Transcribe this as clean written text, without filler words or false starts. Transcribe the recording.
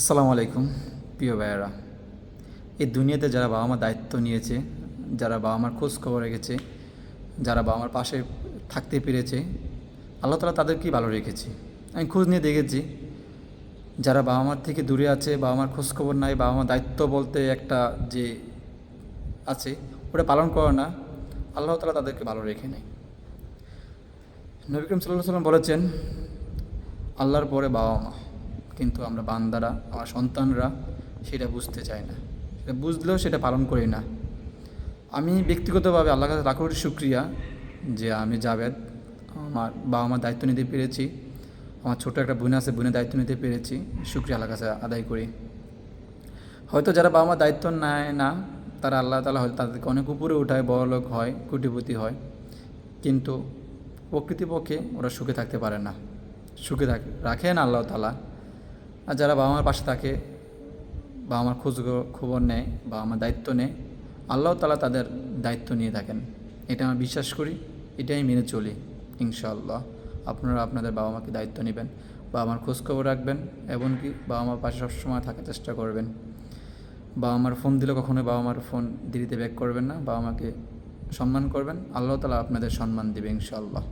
আসসালামু আলাইকুম প্রিয় ভাইয়েরা। এই দুনিয়াতে যারা বাবা মার দায়িত্ব নিয়েছে, যারা বাবা মার খোঁজ খবর রেখেছে, যারা বাবা মার পাশে থাকতে পেরেছে, আল্লাহ তাআলা তাদেরকেই ভালো রেখেছে। আমি খোঁজ নিয়ে দেখেছি, যারা বাবা মার থেকে দূরে আছে, বাবা মার খোঁজ খবর নাই, বাবা মার দায়িত্ব বলতে একটা যে আছে ওটা পালন করে না, আল্লাহ তাআলা তাদেরকে ভালো রেখে নেয়। নবী করিম সাল্লাল্লাহু আলাইহি ওয়াসাল্লাম বলেছেন, আল্লাহর পরে বাবা মা, কিন্তু আমরা বান্দারা, আমার সন্তানরা সেটা বুঝতে চায় না, সেটা বুঝলেও সেটা পালন করি না। আমি ব্যক্তিগতভাবে আল্লাহর কাছে লাখো কোটি শুকরিয়া যে আমি জাভেদ, আমার বাবা মার দায়িত্ব নিতে পেরেছি। আমার ছোটো একটা বোন আছে, বোনের দায়িত্ব নিতে পেরেছি, শুকরিয়া আল্লাহর কাছে আদায় করি। হয়তো যারা বাবা মার দায়িত্ব নেয় না, তারা আল্লাহ তাআলা হয়তো তাদেরকে অনেক উপরে উঠায়, বড়লোক হয়, কোটিপতি হয়, কিন্তু প্রকৃতপক্ষে ওরা সুখে থাকতে পারে না, সুখে রাখেন আল্লাহ তাআলা। আর যারা বাবা মার পাশে থাকে, বাবা মার খোঁজ খবর নেয়, বাবা মার দায়িত্ব নেয়, আল্লাহ তাআলা তাদের দায়িত্ব নিয়ে থাকেন। এটা আমি বিশ্বাস করি, এটাই মেনে চলি। ইনশাআল্লাহ আপনারা আপনাদের বাবা মাকে দায়িত্ব নেবেন, বাবা মার খোঁজ খবর রাখবেন, এমনকি বাবা মার পাশে সবসময় থাকার চেষ্টা করবেন। বাবা মার ফোন দিলে কখনোই বাবা মার ফোন দেরিতে ব্যাক করবেন না, বাবা মাকে সম্মান করবেন, আল্লাহ তাআলা আপনাদের সম্মান দেবে ইনশাআল্লাহ।